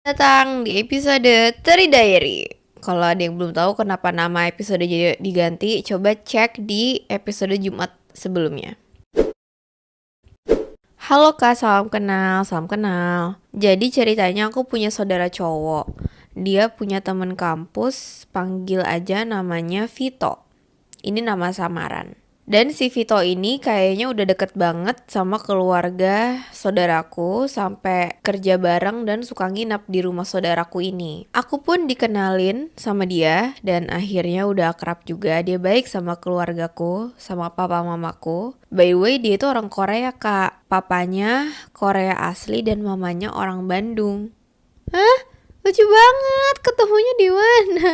Datang di episode Teri Diary. Kalau ada yang belum tahu kenapa nama episode jadi diganti, coba cek di episode Jumat sebelumnya. Halo Kak, salam kenal, salam kenal. Jadi ceritanya aku punya saudara cowok. Dia punya temen kampus, panggil aja namanya Vito. Ini nama samaran. Dan si Vito ini kayaknya udah deket banget sama keluarga saudaraku sampai kerja bareng dan suka nginap di rumah saudaraku ini. Aku pun dikenalin sama dia dan akhirnya udah akrab juga. Dia baik sama keluargaku, sama papa mamaku. By the way, dia itu orang Korea, Kak. Papanya Korea asli dan mamanya orang Bandung. Hah? Lucu banget, ketemunya di mana?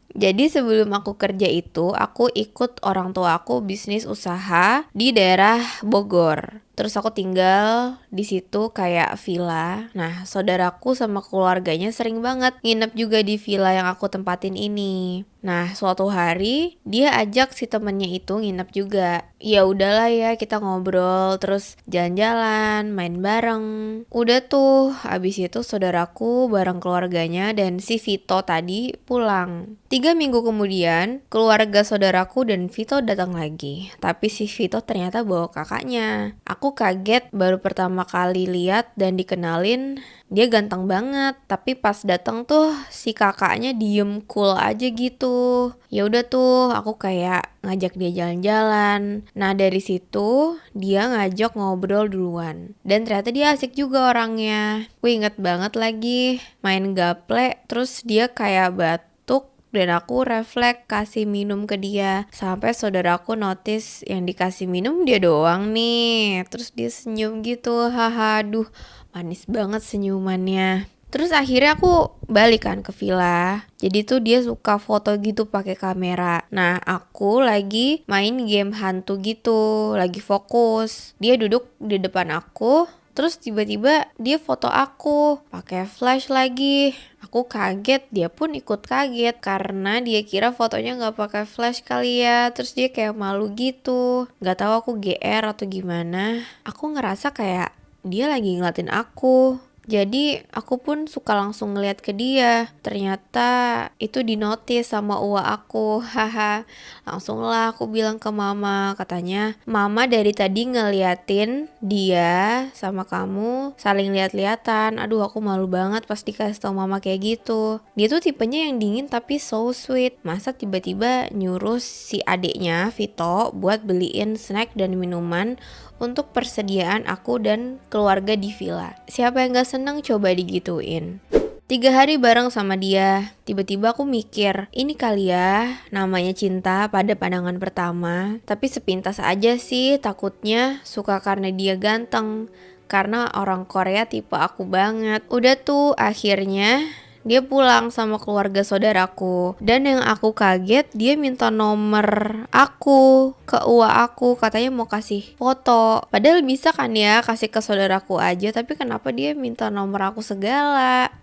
Jadi sebelum aku kerja itu, aku ikut orang tua aku bisnis usaha di daerah Bogor. Terus aku tinggal di situ kayak villa. Nah, saudaraku sama keluarganya sering banget nginep juga di villa yang aku tempatin ini. Nah, suatu hari dia ajak si temennya itu nginep juga. Ya udahlah ya, kita ngobrol terus jalan-jalan, main bareng. Udah tuh, abis itu saudaraku bareng keluarganya dan si Vito tadi pulang. 3 minggu kemudian, keluarga saudaraku dan Vito datang lagi. Tapi si Vito ternyata bawa kakaknya. Aku kaget baru pertama kali lihat dan dikenalin. Dia ganteng banget, tapi pas datang tuh si kakaknya diem cool aja gitu. Ya udah tuh, aku kayak ngajak dia jalan-jalan. Nah dari situ dia ngajak ngobrol duluan. Dan ternyata dia asik juga orangnya. Gue inget banget lagi main gaple, terus dia kayak batuk dan aku refleks kasih minum ke dia. Sampai saudaraku notice yang dikasih minum dia doang nih. Terus dia senyum gitu, haha, aduh manis banget senyumannya. Terus akhirnya aku balik kan ke villa. Jadi tuh dia suka foto gitu pakai kamera. Nah, aku lagi main game hantu gitu, lagi fokus. Dia duduk di depan aku, terus tiba-tiba dia foto aku pakai flash lagi. Aku kaget, dia pun ikut kaget karena dia kira fotonya nggak pakai flash kali ya. Terus dia kayak malu gitu. Nggak tahu aku GR atau gimana. Aku ngerasa kayak dia lagi ngeliatin aku. Jadi aku pun suka langsung ngeliat ke dia. Ternyata itu dinotis sama uwa aku. Haha. Langsung lah aku bilang ke mama. Katanya mama dari tadi ngeliatin dia sama kamu saling liat-liatan. Aduh aku malu banget pas dikasih tau mama kayak gitu. Dia tuh tipenya yang dingin tapi so sweet. Masa tiba-tiba nyuruh si adiknya Vito buat beliin snack dan minuman untuk persediaan aku dan keluarga di villa. Siapa yang gak seneng coba digituin. 3 hari bareng sama dia, tiba-tiba aku mikir, ini kali ya namanya cinta pada pandangan pertama. Tapi sepintas aja sih, takutnya suka karena dia ganteng. Karena orang Korea tipe aku banget. Udah tuh akhirnya dia pulang sama keluarga saudaraku. Dan yang aku kaget, dia minta nomor aku ke uwa aku. Katanya mau kasih foto. Padahal bisa kan ya kasih ke saudaraku aja. Tapi kenapa dia minta nomor aku segala?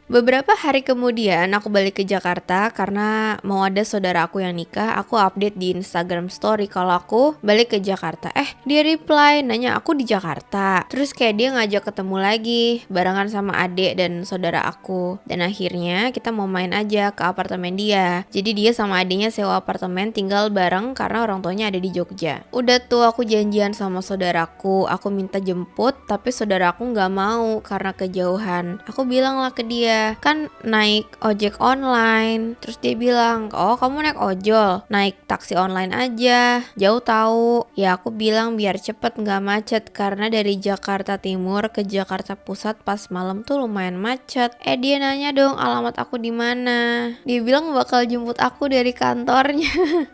Beberapa hari kemudian aku balik ke Jakarta karena mau ada saudara aku yang nikah. Aku update di Instagram story kalau aku balik ke Jakarta. Dia reply nanya aku di Jakarta. Terus kayak dia ngajak ketemu lagi barengan sama adik dan saudara aku. Dan akhirnya kita mau main aja ke apartemen dia. Jadi dia sama adiknya sewa apartemen tinggal bareng karena orang tuanya ada di Jogja. Udah tuh aku janjian sama saudaraku. Aku minta jemput tapi saudaraku gak mau karena kejauhan. Aku bilang lah ke dia, kan naik ojek online. Terus dia bilang, oh kamu naik ojol, naik taksi online aja, jauh tahu. Ya aku bilang biar cepet gak macet karena dari Jakarta Timur ke Jakarta Pusat pas malam tuh lumayan macet. Dia nanya dong alamat aku di mana. Dia bilang bakal jemput aku dari kantornya.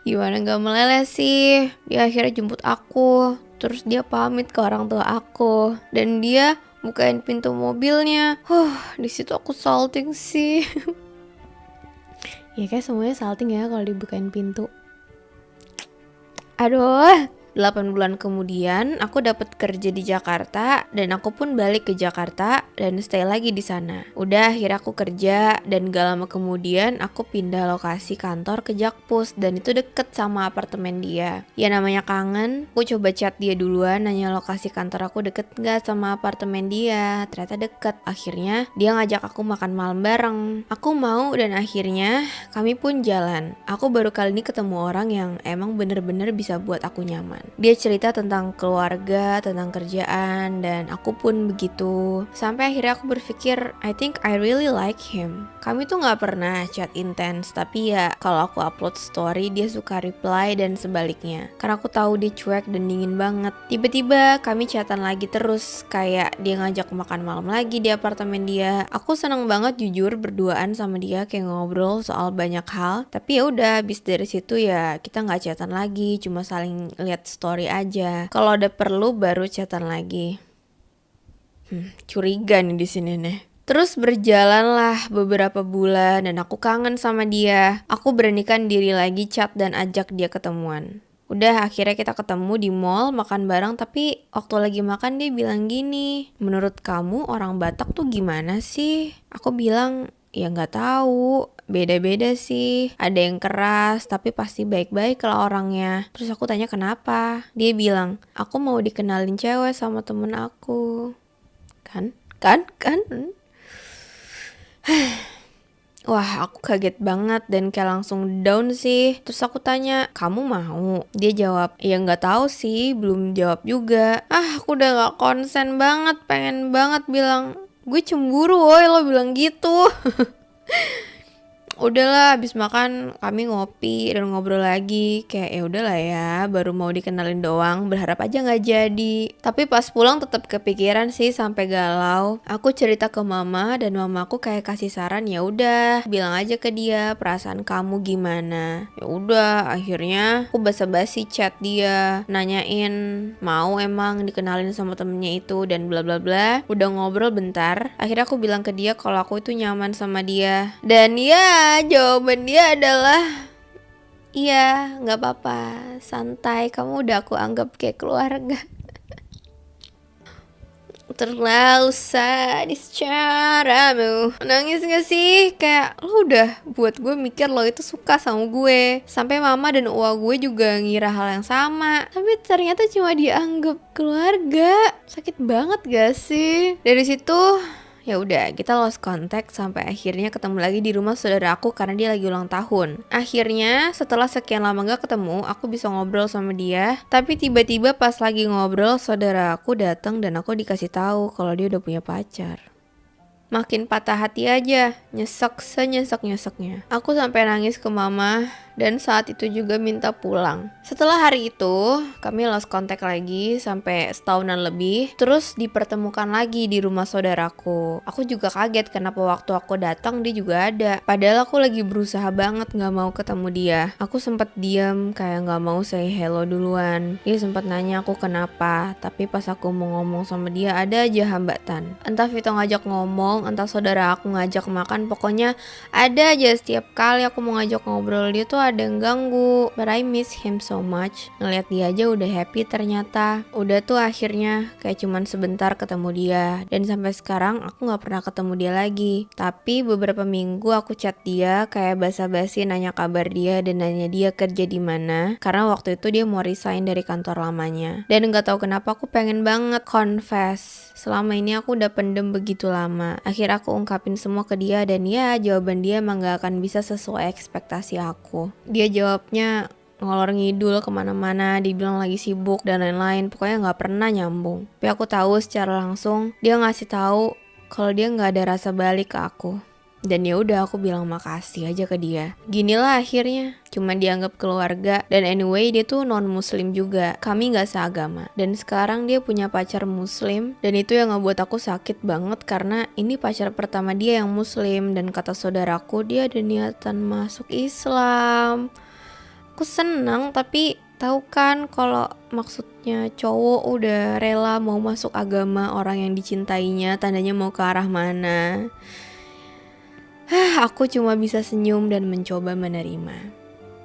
Gimana gak meleleh sih. Dia akhirnya jemput aku. Terus dia pamit ke orang tua aku dan dia bukain pintu mobilnya. Di situ aku salting sih. Ya kayak semuanya salting ya kalau dibukain pintu. Aduh, 8 bulan kemudian aku dapat kerja di Jakarta dan aku pun balik ke Jakarta dan stay lagi di sana. Udah akhirnya aku kerja dan gak lama kemudian aku pindah lokasi kantor ke Jakpus dan itu deket sama apartemen dia. Ya namanya kangen, aku coba chat dia duluan nanya lokasi kantor aku deket gak sama apartemen dia. Ternyata deket. Akhirnya dia ngajak aku makan malam bareng. Aku mau dan akhirnya kami pun jalan. Aku baru kali ini ketemu orang yang emang bener-bener bisa buat aku nyaman. Dia cerita tentang keluarga, tentang kerjaan, dan aku pun begitu. Sampai akhirnya aku berpikir, I think I really like him. Kami tuh gak pernah chat intens, tapi ya kalau aku upload story dia suka reply dan sebaliknya. Karena aku tahu dia cuek dan dingin banget. Tiba-tiba kami chatan lagi terus, kayak dia ngajak makan malam lagi di apartemen dia. Aku seneng banget jujur berduaan sama dia kayak ngobrol soal banyak hal. Tapi ya udah, habis dari situ ya kita nggak chatan lagi, cuma saling lihat story aja. Kalau ada perlu baru chatan lagi. Curiga nih di sini nih. Terus berjalanlah beberapa bulan dan aku kangen sama dia. Aku beranikan diri lagi chat dan ajak dia ketemuan. Udah akhirnya kita ketemu di mall makan bareng, tapi waktu lagi makan dia bilang gini, menurut kamu orang Batak tuh gimana sih? Aku bilang ya nggak tahu, beda-beda sih. Ada yang keras tapi pasti baik-baik lah orangnya. Terus aku tanya kenapa? Dia bilang aku mau dikenalin cewek sama temen aku. Kan? Wah, aku kaget banget dan kayak langsung down sih. Terus aku tanya, kamu mau? Dia jawab, ya nggak tahu sih, belum jawab juga. Aku udah nggak konsen banget, pengen banget bilang, gue cemburu woy lo bilang gitu. Udahlah, habis makan kami ngopi dan ngobrol lagi. Kayak ya udahlah ya, baru mau dikenalin doang, berharap aja nggak jadi. Tapi pas pulang tetap kepikiran sih sampai galau. Aku cerita ke mama dan mamaku kayak kasih saran, ya udah bilang aja ke dia perasaan kamu gimana. Ya udah, akhirnya aku basa-basi chat dia, nanyain mau emang dikenalin sama temennya itu dan bla bla bla. Udah ngobrol bentar, akhirnya aku bilang ke dia kalau aku itu nyaman sama dia. Dan ya jawaban dia adalah iya, gak apa-apa, santai, kamu udah aku anggap kayak keluarga. Terlalu sadis caramu. Nangis gak sih? Kayak lo udah buat gue mikir lo itu suka sama gue. Sampai mama dan uwa gue juga ngira hal yang sama. Tapi ternyata cuma dianggap keluarga. Sakit banget gak sih? Dari situ ya udah, kita lost contact sampai akhirnya ketemu lagi di rumah saudara aku karena dia lagi ulang tahun. Akhirnya setelah sekian lama gak ketemu, aku bisa ngobrol sama dia. Tapi tiba-tiba pas lagi ngobrol, saudara aku datang dan aku dikasih tahu kalau dia udah punya pacar. Makin patah hati aja, nyesek senyesek-nyeseknya. Aku sampai nangis ke mama dan saat itu juga minta pulang. Setelah hari itu, kami lost contact lagi sampai setahunan lebih. Terus dipertemukan lagi di rumah saudaraku. Aku juga kaget kenapa waktu aku datang dia juga ada. Padahal aku lagi berusaha banget gak mau ketemu dia. Aku sempat diam kayak gak mau say hello duluan. Dia sempat nanya aku kenapa, tapi pas aku mau ngomong sama dia ada aja hambatan. Entah Vito ngajak ngomong, entah saudara aku ngajak makan, pokoknya ada aja setiap kali aku mau ngajak ngobrol dia tuh ada yang ganggu. But I miss him so much. Ngeliat dia aja udah happy ternyata. Udah tuh akhirnya kayak cuman sebentar ketemu dia. Dan sampai sekarang aku gak pernah ketemu dia lagi. Tapi beberapa minggu aku chat dia kayak basa-basi nanya kabar dia dan nanya dia kerja di mana. Karena waktu itu dia mau resign dari kantor lamanya. Dan gak tahu kenapa aku pengen banget confess. Selama ini aku udah pendem begitu lama. Akhirnya aku ungkapin semua ke dia dan ya jawaban dia emang gak akan bisa sesuai ekspektasi aku. Dia jawabnya ngalor ngidul kemana-mana, dibilang lagi sibuk dan lain-lain, pokoknya gak pernah nyambung. Tapi aku tahu secara langsung dia ngasih tahu kalau dia gak ada rasa balik ke aku. Dan ya udah aku bilang makasih aja ke dia. Ginilah akhirnya, cuma dianggap keluarga. Dan anyway dia tuh non muslim juga, kami gak seagama. Dan sekarang dia punya pacar muslim. Dan itu yang ngebuat aku sakit banget karena ini pacar pertama dia yang muslim. Dan kata saudaraku dia ada niatan masuk Islam. Aku senang tapi tahu kan kalau maksudnya cowok udah rela mau masuk agama orang yang dicintainya, tandanya mau ke arah mana. Aku cuma bisa senyum dan mencoba menerima.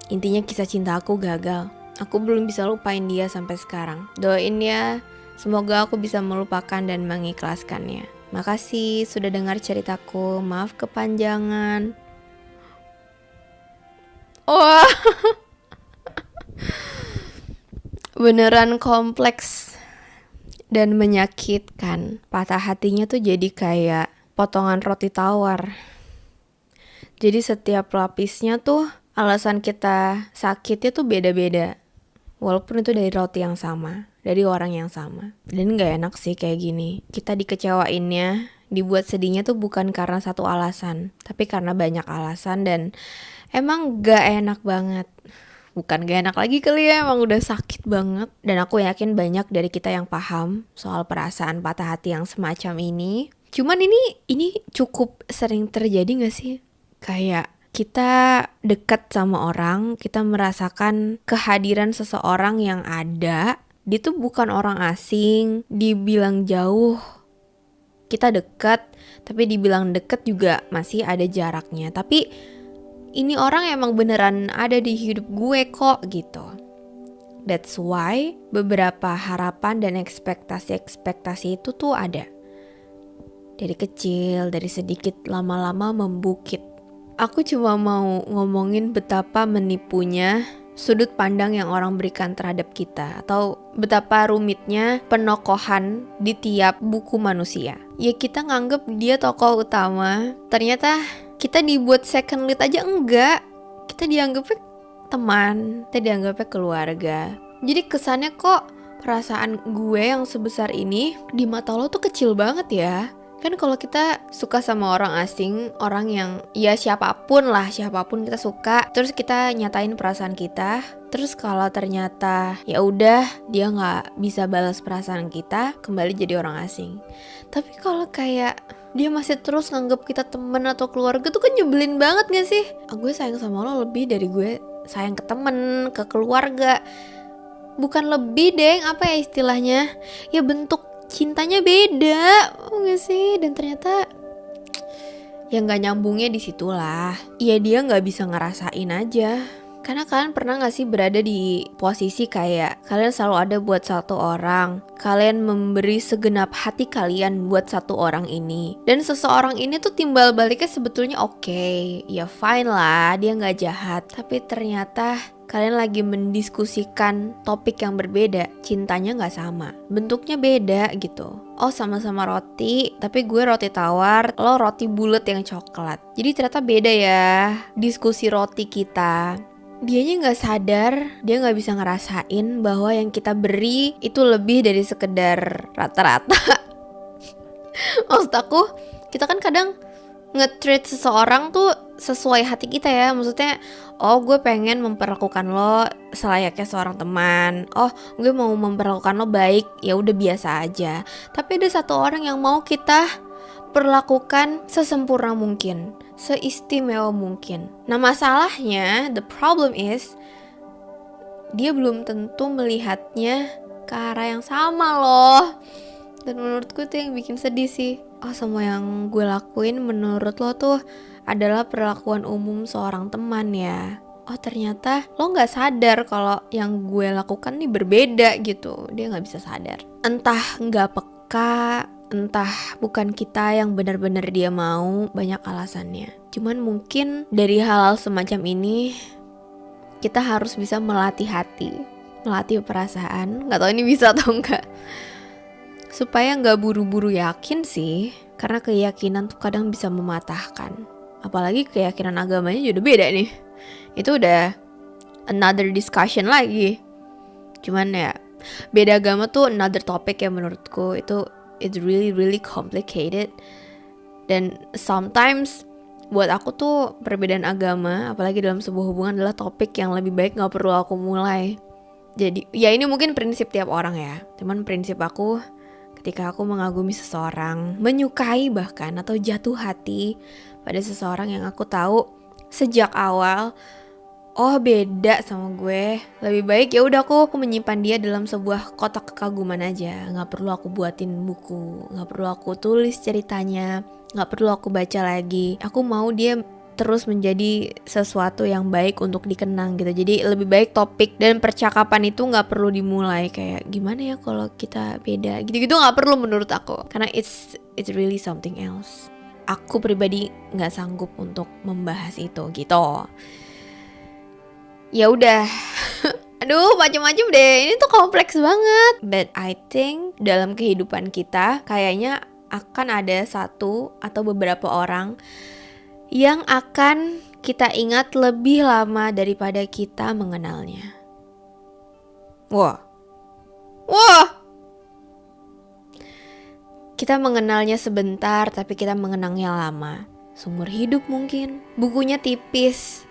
Intinya kisah cinta aku gagal. Aku belum bisa lupain dia sampai sekarang. Doain ya, semoga aku bisa melupakan dan mengikhlaskannya. Makasih sudah dengar ceritaku, maaf kepanjangan. Wah, beneran kompleks dan menyakitkan. Patah hatinya tuh jadi kayak potongan roti tawar. Jadi setiap lapisnya tuh alasan kita sakitnya tuh beda-beda. Walaupun itu dari roti yang sama, dari orang yang sama. Dan gak enak sih kayak gini. Kita dikecewainnya, dibuat sedihnya tuh bukan karena satu alasan, tapi karena banyak alasan dan emang gak enak banget. Bukan gak enak lagi kali ya, emang udah sakit banget. Dan aku yakin banyak dari kita yang paham soal perasaan patah hati yang semacam ini. Cuman ini cukup sering terjadi gak sih? Kayak kita dekat sama orang, kita merasakan kehadiran seseorang yang ada. Dia tuh bukan orang asing, dibilang jauh, kita dekat, tapi dibilang deket juga masih ada jaraknya. Tapi ini orang emang beneran ada di hidup gue kok gitu. That's why beberapa harapan dan ekspektasi itu tuh ada. Dari kecil, dari sedikit lama-lama membukit. Aku cuma mau ngomongin betapa menipunya sudut pandang yang orang berikan terhadap kita, atau betapa rumitnya penokohan di tiap buku manusia. Ya kita nganggep dia tokoh utama, ternyata kita dibuat second lead aja enggak. Kita dianggapnya teman, kita dianggapnya keluarga. Jadi kesannya kok perasaan gue yang sebesar ini di mata lo tuh kecil banget ya. Kan kalau kita suka sama orang asing, orang yang ya siapapun kita suka, terus kita nyatain perasaan kita, terus kalau ternyata ya udah dia nggak bisa balas perasaan kita, kembali jadi orang asing. Tapi kalau kayak dia masih terus nganggap kita temen atau keluarga tuh kan nyebelin banget gak sih? Gue sayang sama lo lebih dari gue sayang ke temen, ke keluarga. Bukan lebih deng, apa ya istilahnya? Ya bentuk cintanya beda, enggak sih? Dan ternyata yang nggak nyambungnya di situlah. Ya dia nggak bisa ngerasain aja. Karena kalian pernah gak sih berada di posisi kayak kalian selalu ada buat satu orang, kalian memberi segenap hati kalian buat satu orang ini, dan seseorang ini tuh timbal baliknya sebetulnya oke, ya fine lah, dia gak jahat. Tapi ternyata kalian lagi mendiskusikan topik yang berbeda, cintanya gak sama, bentuknya beda gitu. Oh sama-sama roti, tapi gue roti tawar, lo roti bulat yang coklat. Jadi ternyata beda ya diskusi roti kita. Dianya gak sadar, dia gak bisa ngerasain bahwa yang kita beri itu lebih dari sekedar rata-rata. Maksud aku, kita kan kadang nge-treat seseorang tuh sesuai hati kita ya. Maksudnya, oh gue pengen memperlakukan lo selayaknya seorang teman. Oh gue mau memperlakukan lo baik, ya udah biasa aja. Tapi ada satu orang yang mau kita perlakukan sesempurna mungkin, seistimewa mungkin. Nah masalahnya, the problem is, dia belum tentu melihatnya ke arah yang sama loh. Dan menurutku itu yang bikin sedih sih. Oh semua yang gue lakuin menurut lo tuh adalah perlakuan umum seorang teman ya. Oh ternyata lo gak sadar kalau yang gue lakukan nih berbeda gitu. Dia gak bisa sadar. Entah gak peka, entah bukan kita yang benar-benar dia mau, banyak alasannya. Cuman mungkin dari hal-hal semacam ini kita harus bisa melatih hati, melatih perasaan. Gak tahu ini bisa atau enggak, supaya gak buru-buru yakin sih. Karena keyakinan tuh kadang bisa mematahkan. Apalagi keyakinan agamanya juga beda nih. Itu udah another discussion lagi. Cuman ya beda agama tuh another topic ya menurutku. It's really complicated. Dan sometimes buat aku tuh perbedaan agama, apalagi dalam sebuah hubungan, adalah topik yang lebih baik gak perlu aku mulai. Jadi ya ini mungkin prinsip tiap orang ya. Cuman prinsip aku, ketika aku mengagumi seseorang, menyukai bahkan atau jatuh hati pada seseorang yang aku tahu sejak awal, oh beda sama gue, lebih baik ya udah aku menyimpan dia dalam sebuah kotak kekaguman aja. Nggak perlu aku buatin buku, nggak perlu aku tulis ceritanya, nggak perlu aku baca lagi. Aku mau dia terus menjadi sesuatu yang baik untuk dikenang gitu. Jadi lebih baik topik dan percakapan itu gak perlu dimulai kayak gimana ya kalau kita beda gitu-gitu, gak perlu menurut aku, karena it's really something else. Aku pribadi gak sanggup untuk membahas itu gitu. Ya udah. Aduh, macem-macem deh. Ini tuh kompleks banget. But I think dalam kehidupan kita kayaknya akan ada satu atau beberapa orang yang akan kita ingat lebih lama daripada kita mengenalnya. Wah. Kita mengenalnya sebentar, tapi kita mengenangnya lama. Seumur hidup mungkin. Bukunya tipis,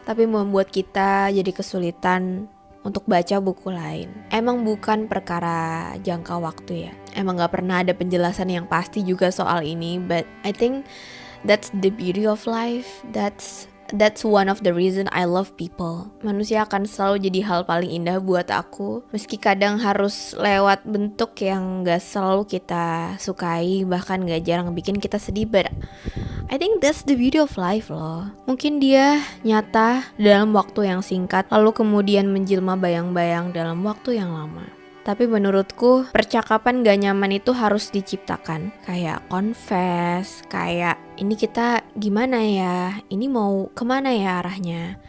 tapi membuat kita jadi kesulitan untuk baca buku lain. Emang bukan perkara jangka waktu ya. Emang gak pernah ada penjelasan yang pasti juga soal ini. But I think that's the beauty of life. That's one of the reason I love people. Manusia akan selalu jadi hal paling indah buat aku. Meski kadang harus lewat bentuk yang gak selalu kita sukai, bahkan gak jarang bikin kita sedih. But I think that's the beauty of life loh. Mungkin dia nyata dalam waktu yang singkat, lalu kemudian menjelma bayang-bayang dalam waktu yang lama. Tapi menurutku percakapan gak nyaman itu harus diciptakan. Kayak confess, kayak ini kita gimana ya, ini mau kemana ya arahnya.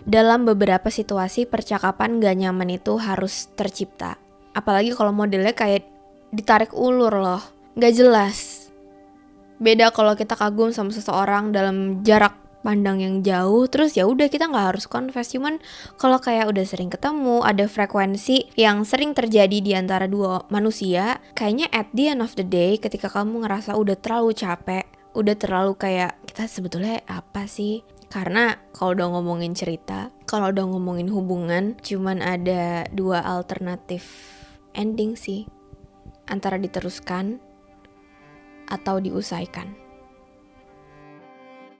Dalam beberapa situasi percakapan gak nyaman itu harus tercipta. Apalagi kalau modelnya kayak ditarik ulur loh, gak jelas. Beda kalau kita kagum sama seseorang dalam jarak pandang yang jauh, terus ya udah kita nggak harus confess. Cuman kalau kayak udah sering ketemu, ada frekuensi yang sering terjadi di antara dua manusia, kayaknya at the end of the day ketika kamu ngerasa udah terlalu capek, udah terlalu kayak kita sebetulnya apa sih? Karena kalau udah ngomongin cerita, kalau udah ngomongin hubungan, cuman ada dua alternatif ending sih, antara diteruskan atau diusaikan.